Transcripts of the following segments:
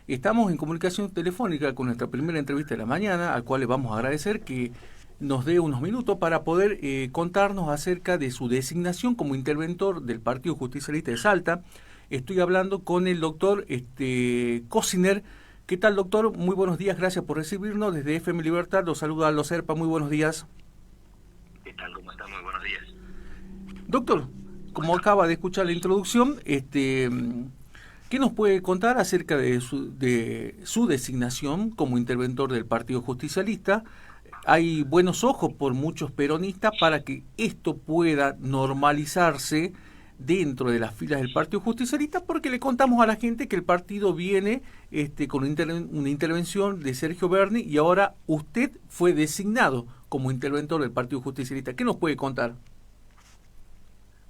Estamos en comunicación telefónica con nuestra primera entrevista de la mañana, al cual le vamos a agradecer que nos dé unos minutos para poder contarnos acerca de su designación como interventor del Partido Justicialista de Salta. Estoy hablando con el doctor Cosiner. ¿Qué tal, doctor? Muy buenos días, gracias por recibirnos. Desde FM Libertad los saluda Aldo Serpa, muy buenos días. ¿Qué tal? ¿Cómo está? Muy buenos días. Doctor, como acaba de escuchar la introducción, ¿qué nos puede contar acerca de su designación como interventor del Partido Justicialista? Hay buenos ojos por muchos peronistas para que esto pueda normalizarse dentro de las filas del Partido Justicialista, porque le contamos a la gente que el partido viene con una intervención de Sergio Berni y ahora usted fue designado como interventor del Partido Justicialista. ¿Qué nos puede contar?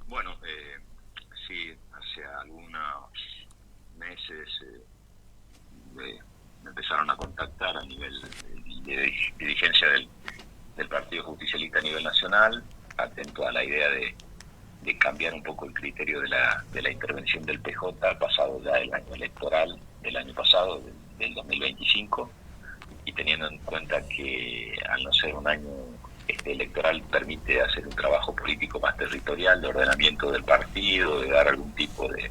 Bueno, sí, hace algunos meses me empezaron a contactar a nivel de dirigencia del Partido Justicialista a nivel nacional, atento a la idea de cambiar un poco el criterio de la intervención del PJ, pasado ya el año electoral del año pasado, del 2025, y teniendo en cuenta que al no ser un año electoral permite hacer un trabajo político más territorial, de ordenamiento del partido, de dar algún tipo de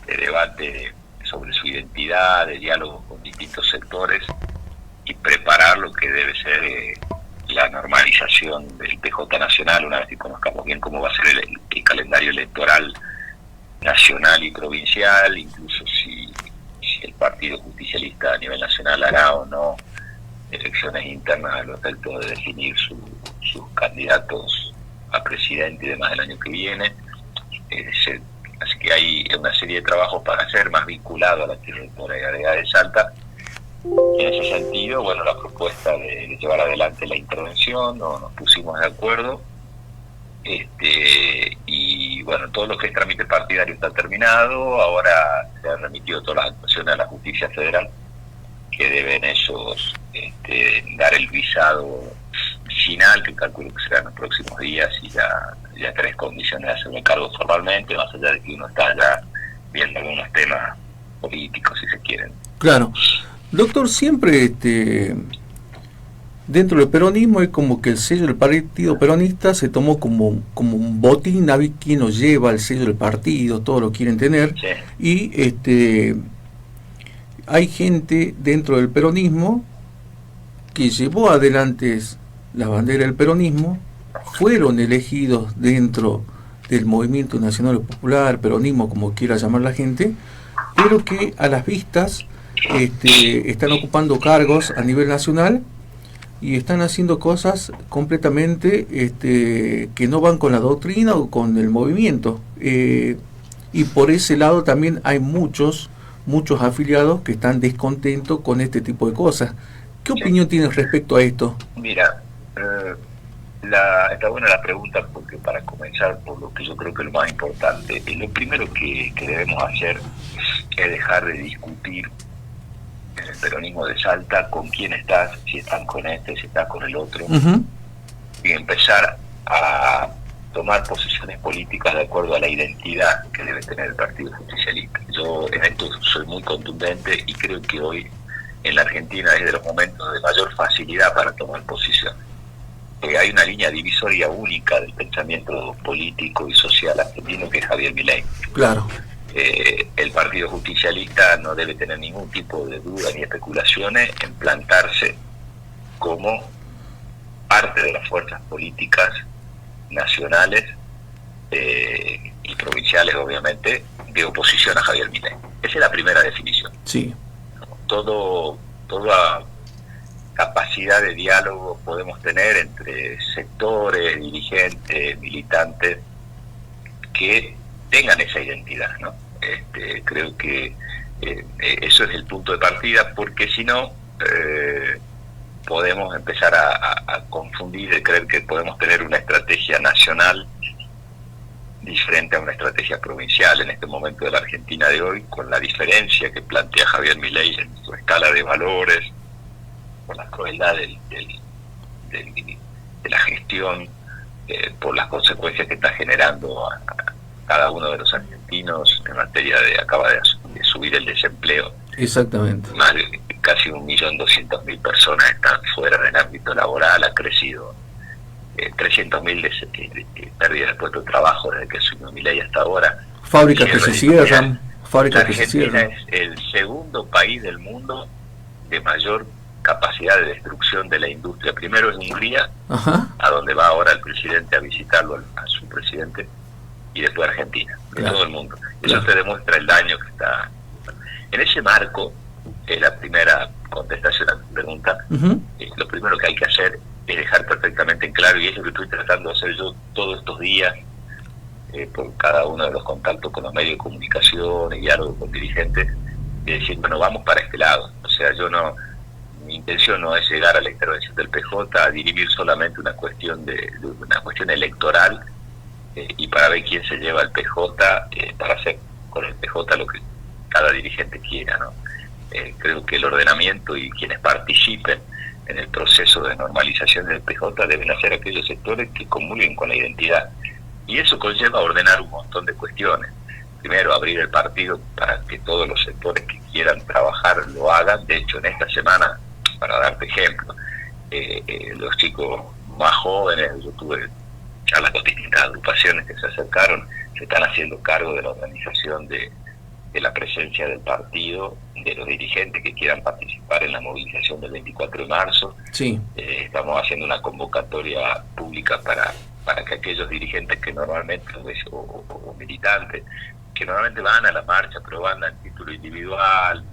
debate sobre su identidad, de diálogo con distintos sectores y preparar lo que debe ser la normalización del PJ nacional, una vez que conozcamos bien cómo va a ser el calendario electoral nacional y provincial, incluso si el Partido Justicialista a nivel nacional hará o no elecciones internas a los efectos de definir sus candidatos a presidente y demás el año que viene. Así que hay una serie de trabajos para hacer más vinculado a la territorialidad de Salta. En ese sentido, bueno, la propuesta de llevar adelante la intervención, nos pusimos de acuerdo, y bueno, todo lo que es trámite partidario está terminado. Ahora se han remitido todas las actuaciones a la Justicia Federal, que deben ellos dar el visado final, que calculo que será en los próximos días, y ya tres condiciones de hacerme cargo formalmente, más allá de que uno está ya viendo algunos temas políticos, si se quieren. Claro. Doctor, siempre dentro del peronismo es como que el sello del partido peronista se tomó como un botín, a ver quién nos lleva el sello del partido, todos lo quieren tener, Sí. Y hay gente dentro del peronismo que llevó adelante la bandera del peronismo, fueron elegidos dentro del Movimiento Nacional Popular, peronismo, como quiera llamar la gente, pero que a las vistas están ocupando cargos a nivel nacional y están haciendo cosas completamente que no van con la doctrina o con el movimiento, y por ese lado también hay muchos afiliados que están descontentos con este tipo de cosas. ¿Qué opinión tienes respecto a esto? Mira, está buena la pregunta, porque para comenzar por lo que yo creo que es lo más importante, lo primero que debemos hacer es dejar de discutir en el peronismo de Salta con quién estás, si estás con este, si estás con el otro, y empezar a tomar posiciones políticas de acuerdo a la identidad que debe tener el Partido Justicialista. Yo en esto soy muy contundente y creo que hoy en la Argentina es de los momentos de mayor facilidad para tomar posiciones. Hay una línea divisoria única del pensamiento político y social argentino, que es Javier Milei. Claro. El Partido Justicialista no debe tener ningún tipo de duda ni especulaciones en plantarse como parte de las fuerzas políticas nacionales y provinciales, obviamente, de oposición a Javier Milei. Esa es la primera definición. Sí. Toda capacidad de diálogo podemos tener entre sectores, dirigentes, militantes que tengan esa identidad, ¿no? Creo que eso es el punto de partida, porque si no podemos empezar a confundir, de creer que podemos tener una estrategia nacional diferente a una estrategia provincial en este momento de la Argentina de hoy, con la diferencia que plantea Javier Milei en su escala de valores, con la crueldad de la gestión, por las consecuencias que está generando a cada uno de los argentinos en materia de, acaba de subir el desempleo. Exactamente. Más de casi 1.200.000 personas están fuera del ámbito laboral, ha crecido 300.000 de pérdida de puestos de trabajo desde que asumió Milei hasta ahora. Fábricas que se cierran, fábricas que se Argentina cierran. es el segundo país del mundo de mayor capacidad de destrucción de la industria. Primero es Hungría, Ajá. a donde va ahora el presidente a visitarlo, a su presidente, y después Argentina, de Claro. todo el mundo. Claro. Eso te demuestra el daño que está. En ese marco, la primera contestación a tu pregunta, Uh-huh. lo primero que hay que hacer es dejar perfectamente en claro, y es lo que estoy tratando de hacer yo todos estos días, por cada uno de los contactos con los medios de comunicación y diálogo con dirigentes, de decir, bueno, vamos para este lado. O sea, mi intención no es llegar a la intervención del PJ a dirimir solamente una cuestión de una cuestión electoral, y para ver quién se lleva el PJ, para hacer con el PJ lo que cada dirigente quiera, ¿no? Creo que el ordenamiento y quienes participen en el proceso de normalización del PJ deben ser aquellos sectores que comulguen con la identidad, y eso conlleva ordenar un montón de cuestiones. Primero, abrir el partido para que todos los sectores que quieran trabajar lo hagan. De hecho, en esta semana, para darte ejemplo, los chicos más jóvenes, yo tuve charlas con distintas agrupaciones que se acercaron, se están haciendo cargo de la organización de la presencia del partido, de los dirigentes que quieran participar en la movilización del 24 de marzo. Sí. Estamos haciendo una convocatoria pública para que aquellos dirigentes que normalmente, o militantes, que normalmente van a la marcha, pero van a título individual,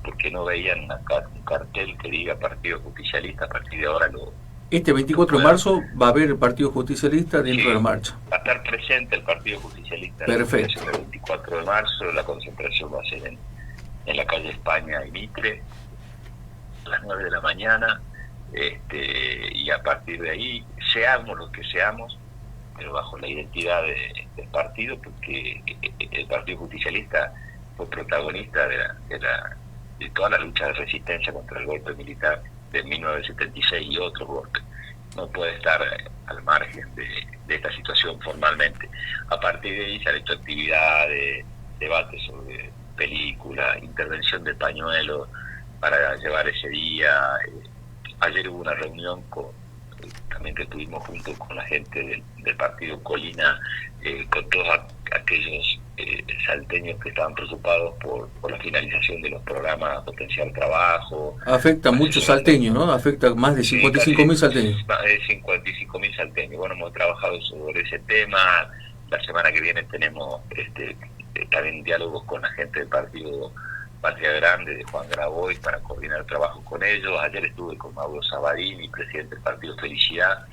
porque no veían un cartel que diga Partido Justicialista, a partir de ahora Este 24 de marzo va a haber el Partido Justicialista dentro de la marcha. Va a estar presente el Partido Justicialista. Perfecto. El 24 de marzo la concentración va a ser en la calle España y Mitre, a las 9 de la mañana, y a partir de ahí, seamos lo que seamos, pero bajo la identidad del partido, porque el Partido Justicialista fue protagonista de toda la lucha de resistencia contra el golpe militar de 1976 y otros golpes. No puede estar al margen de esta situación formalmente. A partir de ahí se han hecho actividades, debates sobre películas, intervención de pañuelos para llevar ese día. Ayer hubo una reunión también que tuvimos junto con la gente del partido Colina, con todos aquellos salteños que estaban preocupados por la finalización de los programas Potencial Trabajo. Afecta a muchos salteños, ¿no? Afecta a más de 55.000 salteños. Más de 55.000 salteños. Bueno, hemos trabajado sobre ese tema. La semana que viene tenemos también diálogos con la gente del partido Patria Grande, de Juan Grabois, para coordinar trabajo con ellos. Ayer estuve con Mauro Sabarini, presidente del partido Felicidad,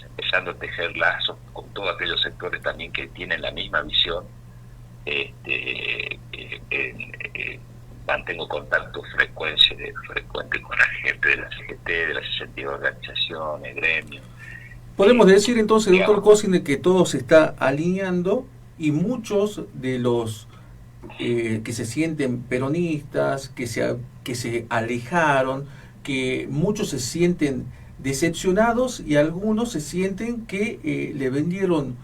empezando a tejer lazos con todos aquellos sectores también que tienen la misma visión. Mantengo contacto frecuente con la gente de la CGT, de las 62 organizaciones, gremios. Podemos decir entonces, doctor Cosine, que todo se está alineando y muchos de los que se sienten peronistas, que se alejaron, que muchos se sienten decepcionados y algunos se sienten que le vendieron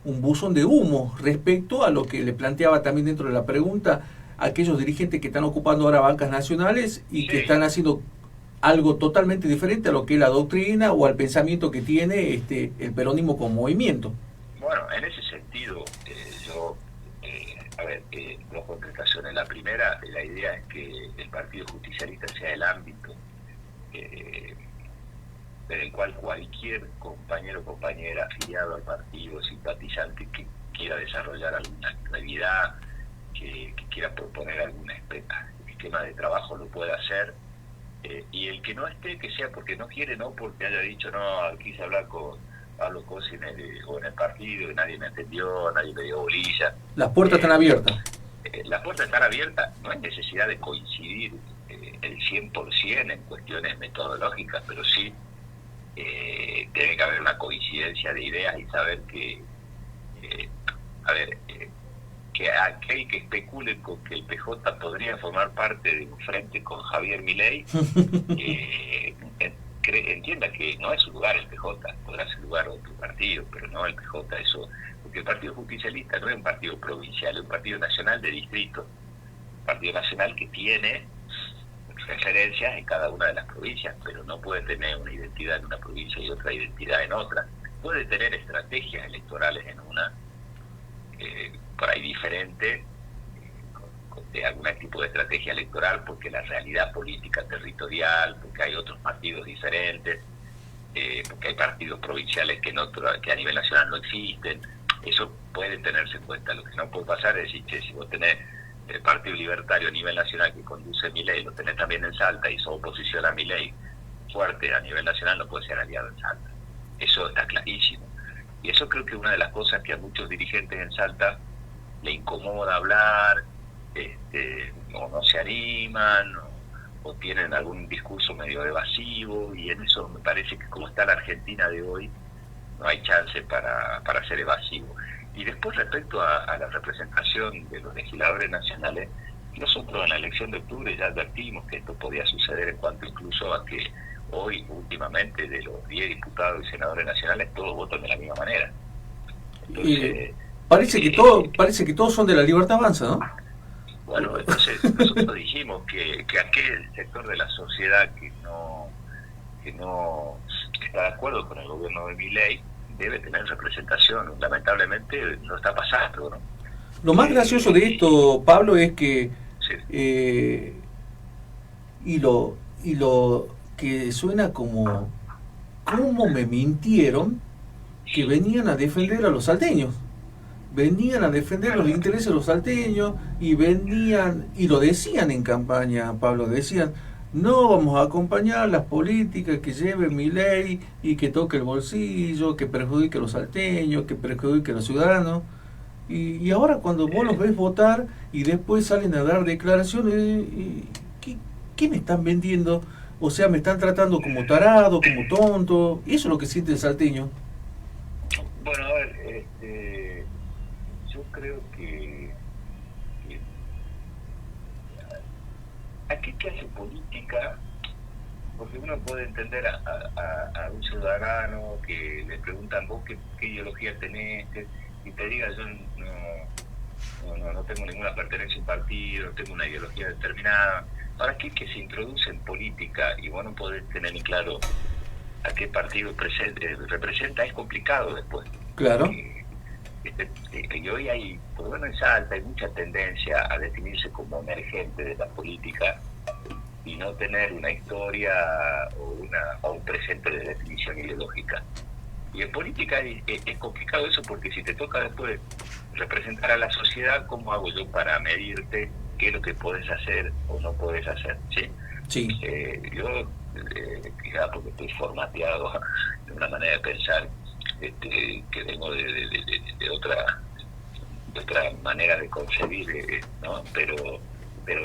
un buzón de humo respecto a lo que le planteaba también dentro de la pregunta aquellos dirigentes que están ocupando ahora bancas nacionales y que están haciendo algo totalmente diferente a lo que es la doctrina o al pensamiento que tiene el peronismo como movimiento. Bueno, en ese sentido, dos contestaciones. La primera, la idea es que el Partido Justicialista sea el ámbito en el cual cualquier compañero o compañera afiliado al partido, simpatizante que quiera desarrollar alguna actividad, que quiera proponer algún esquema de trabajo lo pueda hacer, y el que no esté, que sea porque no quiere, no porque haya dicho, no, quise hablar con Pablo Cosine o en el partido y nadie me atendió, nadie me dio bolilla. Las puertas están abiertas. Las puertas están abiertas, no hay necesidad de coincidir el 100% en cuestiones metodológicas, pero sí tiene que haber una coincidencia de ideas y saber que que aquel que especule con que el PJ podría formar parte de un frente con Javier Milei, entienda que no es su lugar el PJ, podrá ser lugar otro partido, pero no el PJ, eso, porque el Partido Justicialista no es un partido provincial, es un partido nacional de distrito. Partido Nacional que tiene referencias en cada una de las provincias, pero no puede tener una identidad en una provincia y otra identidad en otra. Puede tener estrategias electorales en una, por ahí diferente, de algún tipo de estrategia electoral, porque la realidad política territorial, porque hay otros partidos diferentes, porque hay partidos provinciales que a nivel nacional no existen. Eso puede tenerse en cuenta. Lo que no puede pasar es decir, que si vos tenés el Partido Libertario a nivel nacional que conduce Milei, lo tenés también en Salta y sos oposición a Milei fuerte a nivel nacional, no puede ser aliado en Salta. Eso está clarísimo. Y eso creo que es una de las cosas que a muchos dirigentes en Salta le incomoda hablar, no se animan, o tienen algún discurso medio evasivo, y en eso me parece que como está la Argentina de hoy, no hay chance para ser evasivo. Y después respecto a la representación de los legisladores nacionales, nosotros en la elección de octubre ya advertimos que esto podía suceder en cuanto incluso a que hoy, últimamente, de los 10 diputados y senadores nacionales, todos votan de la misma manera. Entonces, parece que todos son de la Libertad Avanza, ¿no? Bueno, entonces nosotros dijimos que aquel sector de la sociedad que no está de acuerdo con el gobierno de Milei debe tener representación. Lamentablemente no está pasando, ¿no? Lo más gracioso de esto, Pablo, es que sí. y lo que suena como cómo me mintieron que venían a defender a los salteños. Venían a defender los intereses de los salteños y lo decían en campaña, Pablo, decían, no vamos a acompañar las políticas que lleve Milei y que toque el bolsillo, que perjudique a los salteños, que perjudique a los ciudadanos. Y ahora cuando vos los ves votar y después salen a dar declaraciones, ¿qué me están vendiendo? O sea, me están tratando como tarado, como tonto. Eso es lo que siente el salteño. Bueno, a ver, yo creo que aquí que hace política, porque uno puede entender a un ciudadano que le preguntan vos qué ideología tenés, y te diga yo no tengo ninguna pertenencia a un partido, no tengo una ideología determinada. Ahora aquí que se introduce en política y vos no podés tener ni claro a qué partido representa, es complicado después. Claro. Y hoy hay, por lo menos en Salta, hay mucha tendencia a definirse como emergente de la política y no tener una historia o un presente de definición ideológica. Y en política es complicado eso, porque si te toca después representar a la sociedad, ¿cómo hago yo para medirte qué es lo que podés hacer o no podés hacer? ¿Sí? Sí. Yo, quizá porque estoy formateado de una manera de pensar que vengo de otra manera de concebir, ¿no? Pero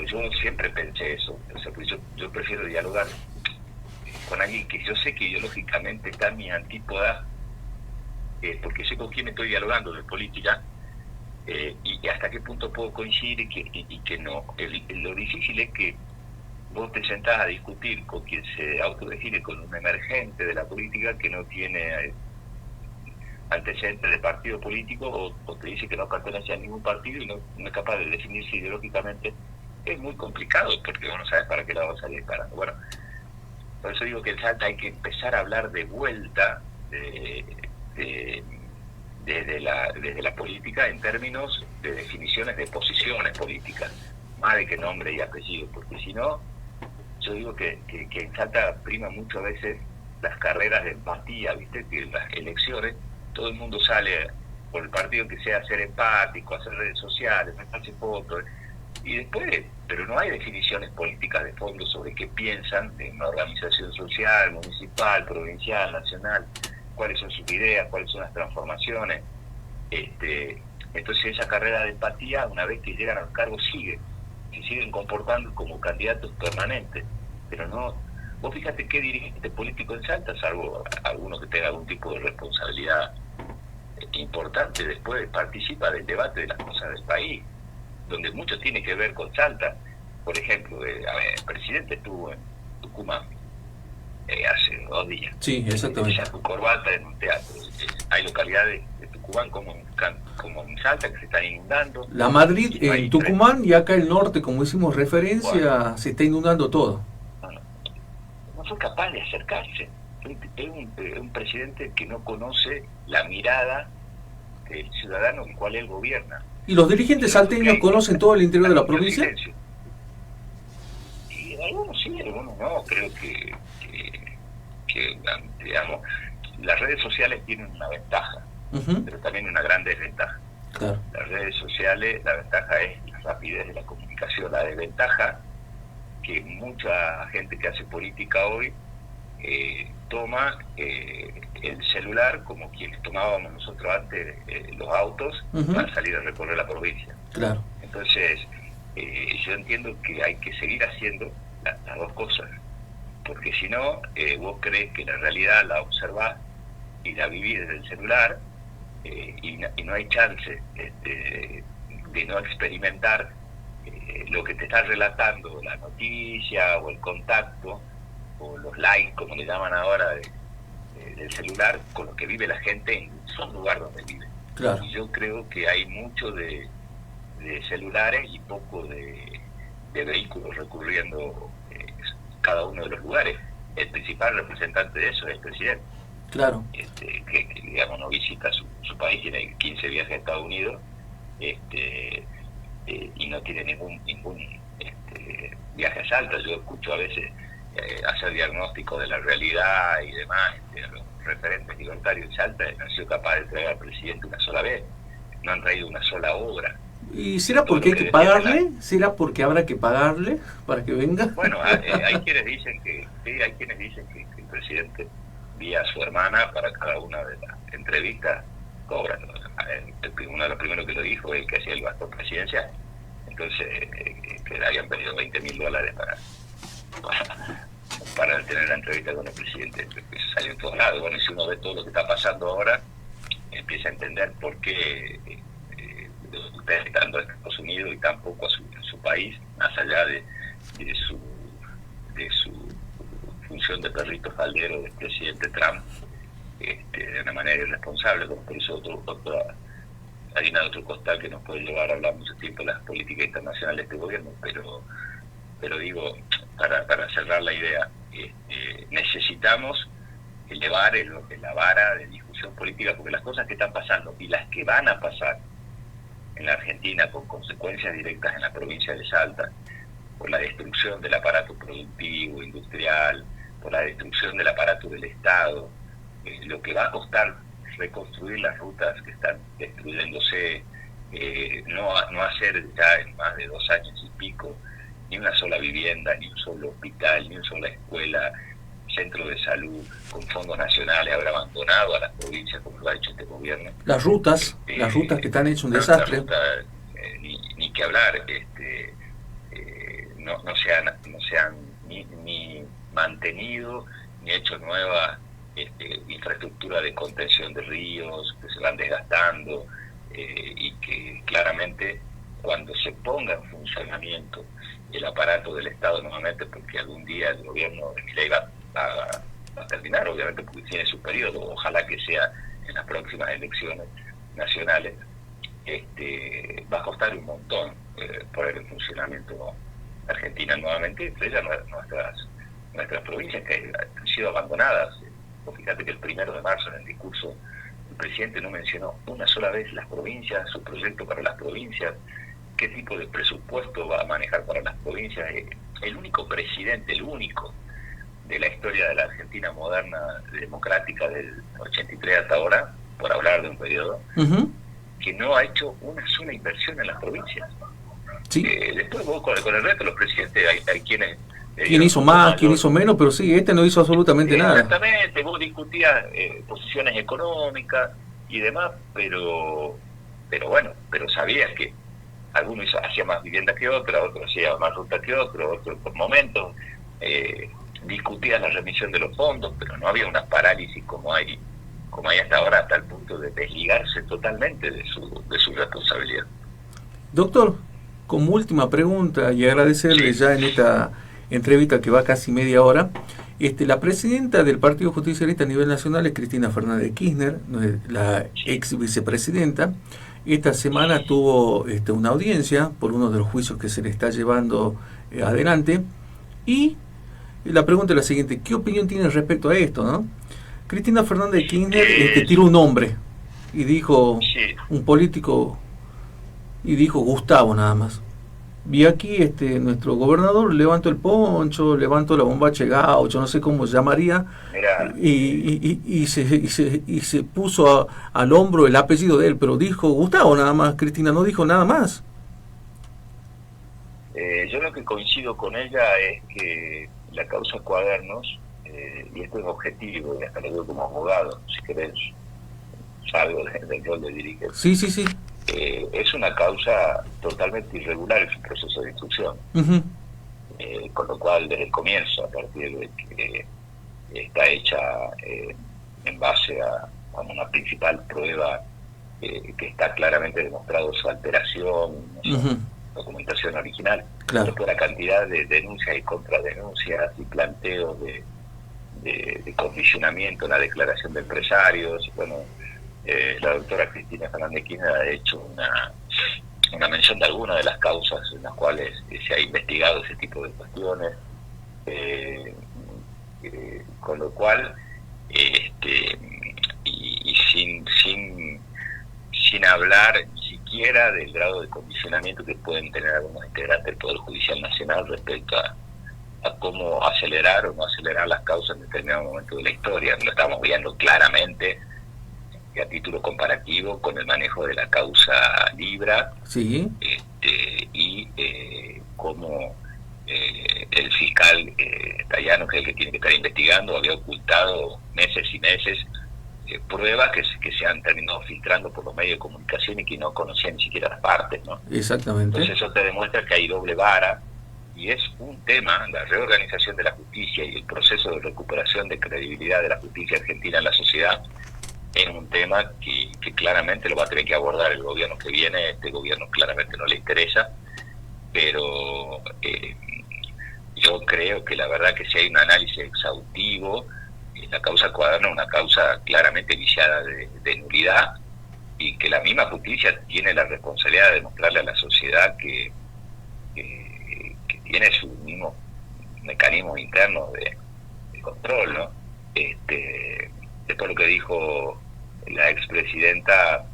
yo siempre pensé eso. O sea, pues yo prefiero dialogar con alguien que yo sé que ideológicamente está en mi antípoda, porque sé con quién estoy dialogando de política, y hasta qué punto puedo coincidir y que no. Lo difícil es que vos te sentás a discutir con quien se autodefine con un emergente de la política que no tiene antecedentes de partido político, o te dice que no pertenece a ningún partido y no es capaz de definirse ideológicamente. Es muy complicado, porque vos no sabes para qué lado vas a salir disparando. Bueno, por eso digo que en Salta hay que empezar a hablar de vuelta desde la política en términos de definiciones de posiciones políticas, más de que nombre y apellido, porque si no, yo digo que en Salta prima mucho a veces las carreras de empatía, ¿viste? Que en las elecciones todo el mundo sale por el partido que sea, ser empático, hacer redes sociales, meterse fotos, y después, pero no hay definiciones políticas de fondo sobre qué piensan en una organización social, municipal, provincial, nacional, cuáles son sus ideas, cuáles son las transformaciones. Entonces esa carrera de empatía, una vez que llegan al cargo, se siguen comportando como candidatos permanentes, pero no. Vos fíjate qué dirigente político en Salta, salvo alguno que tenga algún tipo de responsabilidad importante, después participa del debate de las cosas del país, donde mucho tiene que ver con Salta. Por ejemplo, el presidente estuvo en Tucumán, hace 2 días. Sí, exactamente. Esa tu corbata en un teatro. Hay localidades de Tucumán como en Salta que se están inundando. La Madrid en Tucumán y acá el norte, como hicimos referencia, bueno, se está inundando todo. No fue capaz de acercarse. Es un presidente que no conoce la mirada del ciudadano en cual él gobierna. ¿Y los dirigentes salteños conocen todo el interior de la provincia? Y algunos sí, algunos no. Creo que digamos, las redes sociales tienen una ventaja, pero también una gran desventaja. Claro. Las redes sociales, la ventaja es la rapidez de la comunicación. La desventaja que mucha gente que hace política hoy toma el celular como quienes tomábamos nosotros antes los autos para salir a recorrer la provincia. Claro. Entonces, yo entiendo que hay que seguir haciendo las dos cosas, porque si no, vos crees que la realidad la observás y la vivís desde el celular y no hay chance de no experimentar lo que te está relatando la noticia o el contacto o los likes, como le llaman ahora, del celular, con lo que vive la gente en su lugar donde vive. Claro. Y yo creo que hay mucho de celulares y poco de vehículos recorriendo cada uno de los lugares. El principal representante de eso es el presidente. Claro. Que digamos no visita su país, tiene 15 viajes a Estados Unidos y no tiene ningún viaje a Salta. Yo escucho a veces hacer diagnóstico de la realidad y demás, los referentes libertarios de Salta no han sido capaces de traer al presidente una sola vez, no han traído una sola obra. ¿Y será porque hay que pagarle? ¿Será porque habrá que pagarle para que venga? Bueno, hay quienes dicen que sí, hay quienes dicen que el presidente vía a su hermana para cada una de las entrevistas cobra. Uno de los primeros que lo dijo es el que hacía el gasto presidencial. Entonces, que le habían pedido $20,000 para tener la entrevista con el presidente, que salió en todos lados. Bueno, y si uno ve todo lo que está pasando ahora, empieza a entender por qué ustedes estando en Estados Unidos y tampoco a su país, más allá de su función de perrito faldero del presidente Trump, de una manera irresponsable, como por eso otra harina de otro costal que nos puede llevar a hablar mucho tiempo de las políticas internacionales de este gobierno, pero digo, para cerrar la idea, necesitamos elevar la vara de discusión política, porque las cosas que están pasando y las que van a pasar en la Argentina con consecuencias directas en la provincia de Salta, por la destrucción del aparato productivo, industrial, por la destrucción del aparato del Estado, lo que va a costar reconstruir las rutas que están destruyéndose, no hacer ya en más de 2 años y pico ni una sola vivienda, ni un solo hospital, ni una sola escuela, centro de salud con fondos nacionales, haber abandonado a las provincias como lo ha hecho este gobierno. Las rutas que están hechas un desastre. Ni que hablar, no se han ni mantenido ni hecho nueva infraestructura de contención de ríos que se van desgastando y que claramente cuando se ponga en funcionamiento el aparato del Estado nuevamente, porque algún día el gobierno de Milei va a terminar, obviamente porque tiene su periodo, ojalá que sea en las próximas elecciones nacionales, va a costar un montón poner en funcionamiento Argentina nuevamente, entre ellas nuestras provincias que han sido abandonadas. Fíjate que el 1 de marzo en el discurso el presidente no mencionó una sola vez las provincias, su proyecto para las provincias, qué tipo de presupuesto va a manejar para las provincias. El único presidente, el único de la historia de la Argentina moderna, democrática del 83 hasta ahora, por hablar de un periodo, que no ha hecho una sola inversión en las provincias. Sí. Después vos con el resto de los presidentes hay quienes... ¿Quién hizo más, quién hizo menos? Pero sí, no hizo absolutamente nada. Exactamente, vos discutías posiciones económicas y demás, pero sabías que alguno hacía más vivienda que otro hacía más ruta que otro por momentos, discutías la remisión de los fondos, pero no había una parálisis como hay hasta ahora, hasta el punto de desligarse totalmente de su responsabilidad. Doctor, como última pregunta y agradecerle ya en esta entrevista que va casi media hora, La presidenta del Partido Justicialista a nivel nacional es Cristina Fernández de Kirchner, no es la ex vicepresidenta. Esta semana tuvo una audiencia por uno de los juicios que se le está llevando adelante. Y la pregunta es la siguiente: ¿qué opinión tiene respecto a esto, no? Cristina Fernández de Kirchner tiró un nombre y dijo un político, y dijo Gustavo nada más. Y aquí nuestro gobernador levantó el poncho, levantó la bombacha gaucho, no sé cómo se llamaría, y se puso al hombro el apellido de él, pero dijo Gustavo nada más. Cristina no dijo nada más. Yo lo que coincido con ella es que la causa Cuadernos, y esto es objetivo, y hasta lo digo como abogado, si querés, salgo del rol de dirigente. Sí, sí, sí. Es una causa totalmente irregular, es un proceso de instrucción. Con lo cual, desde el comienzo, a partir de que está hecha en base a una principal prueba que está claramente demostrado su alteración, su documentación original, claro, por la cantidad de denuncias y contradenuncias y planteos de condicionamiento en la declaración de empresarios. Bueno, la doctora Cristina Fernández Kirchner ha hecho una mención de algunas de las causas en las cuales se ha investigado ese tipo de cuestiones, con lo cual y sin hablar ni siquiera del grado de condicionamiento que pueden tener algunos integrantes del Poder Judicial Nacional respecto a cómo acelerar o no acelerar las causas en determinado momento de la historia. Lo estamos viendo claramente a título comparativo con el manejo de la causa Libra, sí, y cómo el fiscal Tayano, que es el que tiene que estar investigando, había ocultado meses y meses pruebas que se han terminado filtrando por los medios de comunicación y que no conocían ni siquiera las partes, ¿no? Exactamente. Entonces eso te demuestra que hay doble vara, y es un tema, la reorganización de la justicia y el proceso de recuperación de credibilidad de la justicia argentina en la sociedad. Es un tema que claramente lo va a tener que abordar el gobierno que viene. Este gobierno claramente no le interesa, pero yo creo que la verdad que si hay un análisis exhaustivo, la causa Cuaderno es una causa claramente viciada de nulidad, y que la misma justicia tiene la responsabilidad de demostrarle a la sociedad que tiene sus mismos mecanismos internos de control, ¿no? Después lo que dijo la expresidenta,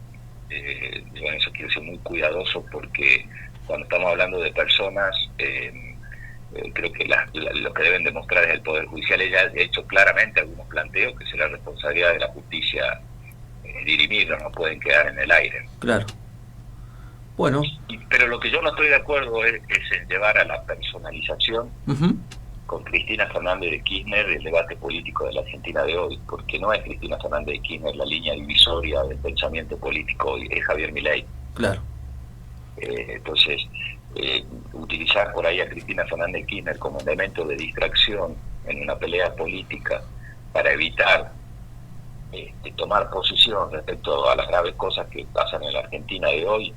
yo en eso quiero ser muy cuidadoso, porque cuando estamos hablando de personas, creo que lo que deben demostrar es el Poder Judicial. Ella ha hecho claramente algunos planteos que será responsabilidad de la justicia dirimirlo, no pueden quedar en el aire. Claro. Bueno. Pero lo que yo no estoy de acuerdo es en llevar a la personalización con Cristina Fernández de Kirchner el debate político de la Argentina de hoy, porque no es Cristina Fernández de Kirchner la línea divisoria del pensamiento político hoy, es Javier Milei. Claro. Entonces, utilizar por ahí a Cristina Fernández de Kirchner como elemento de distracción en una pelea política para evitar tomar posición respecto a las graves cosas que pasan en la Argentina de hoy,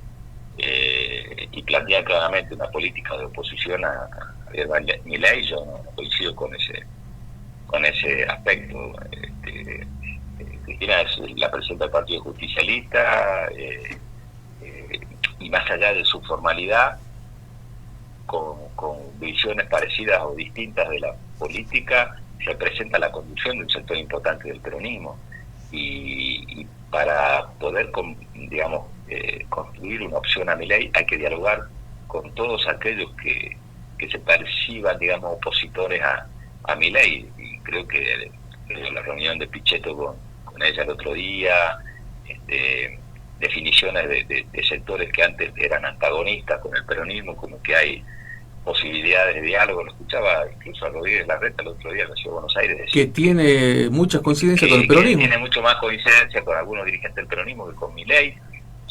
y plantear claramente una política de oposición a Javier Milei, yo no coincido con ese aspecto. Cristina es la presidenta del Partido Justicialista, y más allá de su formalidad, con visiones parecidas o distintas de la política, representa la conducción de un sector importante del peronismo, y para poder, construir una opción a Milei hay que dialogar con todos aquellos que se perciban, opositores a Milei. Y creo que la reunión de Pichetto con ella el otro día, definiciones de sectores que antes eran antagonistas con el peronismo, como que hay posibilidades de diálogo. Lo escuchaba incluso a Rodríguez Larreta el otro día en la Ciudad de Buenos Aires, decir que tiene muchas coincidencias con el peronismo. Que tiene mucho más coincidencia con algunos dirigentes del peronismo que con Milei.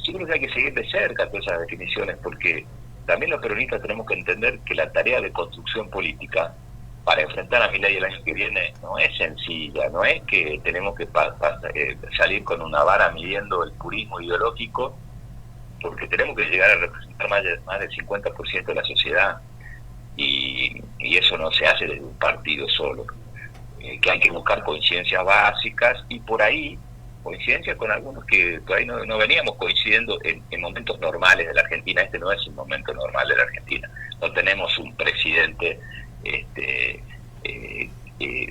Yo creo que hay que seguir de cerca todas esas definiciones, porque también los peronistas tenemos que entender que la tarea de construcción política para enfrentar a Milei el año que viene no es sencilla, no es que tenemos que salir con una vara midiendo el purismo ideológico, porque tenemos que llegar a representar más del 50% de la sociedad, y eso no se hace desde un partido solo. que hay que buscar coincidencias básicas y por ahí coincidencia con algunos que por ahí no veníamos coincidiendo en momentos normales de la Argentina. Este no es un momento normal de la Argentina. No tenemos un presidente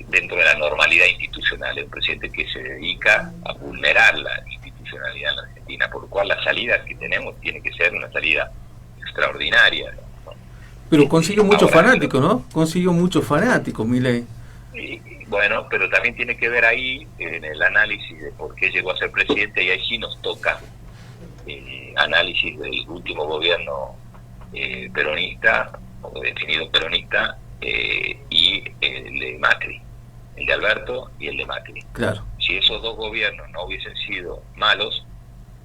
dentro de la normalidad institucional, es un presidente que se dedica a vulnerar la institucionalidad en la Argentina, por lo cual la salida que tenemos tiene que ser una salida extraordinaria, ¿no? Pero consiguió muchos fanáticos, ¿no? Consiguió muchos fanáticos, Milei. Bueno, pero también tiene que ver ahí en el análisis de por qué llegó a ser presidente, y ahí sí nos toca análisis del último gobierno peronista, o definido peronista, y el de Macri, el de Alberto y el de Macri. Claro. Si esos dos gobiernos no hubiesen sido malos,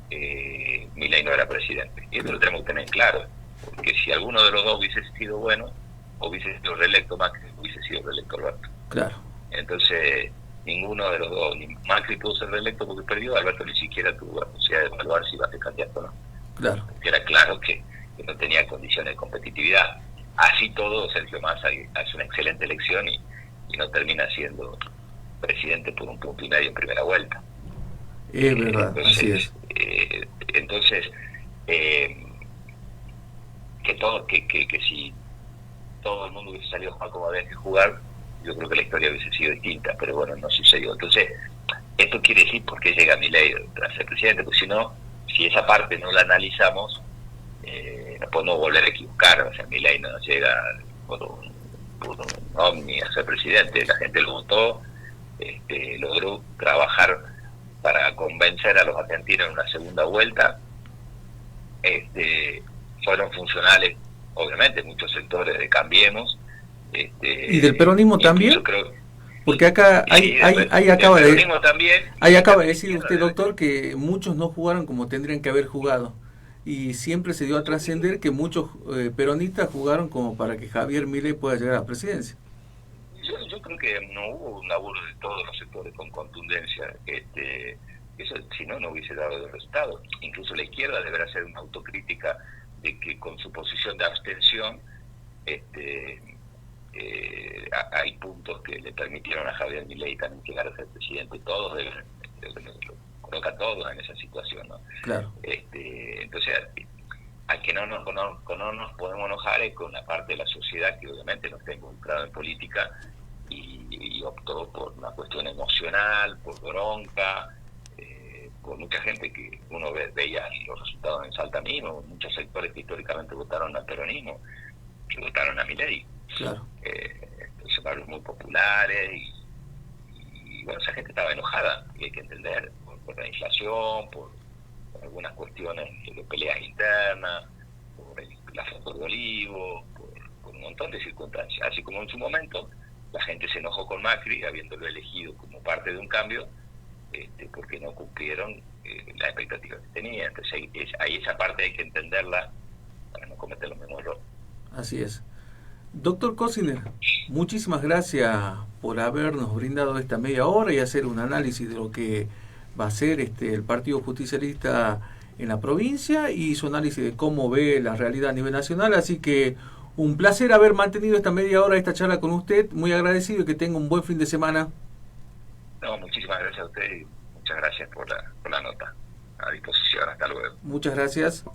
Milei no era presidente. Y esto lo tenemos que tener claro, porque si alguno de los dos hubiese sido bueno, hubiese sido reelecto Macri, hubiese sido reelecto Alberto. Claro. Entonces, ninguno de los dos, ni Macri pudo ser reelecto porque perdió, Alberto ni siquiera tuvo la posibilidad de evaluar si iba a ser candidato o no. Claro. Porque era claro que no tenía condiciones de competitividad. Así todo, Sergio Massa hace una excelente elección y no termina siendo presidente por un punto y medio en primera vuelta. Es verdad, entonces, así es. Que si todo el mundo hubiese salido a jugar como había que jugar, yo creo que la historia hubiese sido distinta, pero bueno, no sucedió. Entonces, esto quiere decir por qué llega Milei a ser presidente, porque si no, si esa parte no la analizamos, nos podemos volver a equivocar. O sea, Milei no llega por un ovni a ser presidente, la gente lo votó, logró trabajar para convencer a los argentinos en una segunda vuelta, fueron funcionales, obviamente, muchos sectores de Cambiemos, y del peronismo también, porque acá ahí acaba de decir usted, doctor, que muchos no jugaron como tendrían que haber jugado, y siempre se dio a trascender que muchos peronistas jugaron como para que Javier Milei pueda llegar a la presidencia. Yo creo que no hubo un laburo de todos los sectores con contundencia. Eso, si no, no hubiese dado el resultado. Incluso la izquierda deberá hacer una autocrítica de que con su posición de abstención hay puntos que le permitieron a Javier Milei también llegar a ser presidente. Todos lo coloca todos en esa situación, ¿no? Claro. Entonces, al que no nos podemos enojar es con la parte de la sociedad que obviamente no está involucrada en política y optó por una cuestión emocional, por bronca, por mucha gente que uno veía los resultados en Salta mismo, muchos sectores que históricamente votaron al peronismo, que votaron a Milei. Claro. Son barrios muy populares y bueno, esa gente estaba enojada, y hay que entender, por la inflación, por algunas cuestiones de peleas internas, por la foto de Olivo, por un montón de circunstancias. Así como en su momento la gente se enojó con Macri, habiéndolo elegido como parte de un cambio, porque no cumplieron las expectativas que tenía. Entonces ahí esa parte hay que entenderla para no cometer los mismos errores. Así es. Doctor Cosiner, muchísimas gracias por habernos brindado esta media hora y hacer un análisis de lo que va a ser el Partido Justicialista en la provincia y su análisis de cómo ve la realidad a nivel nacional. Así que un placer haber mantenido esta media hora, esta charla con usted. Muy agradecido y que tenga un buen fin de semana. No, muchísimas gracias a usted y muchas gracias por la nota. A disposición, hasta luego. Muchas gracias.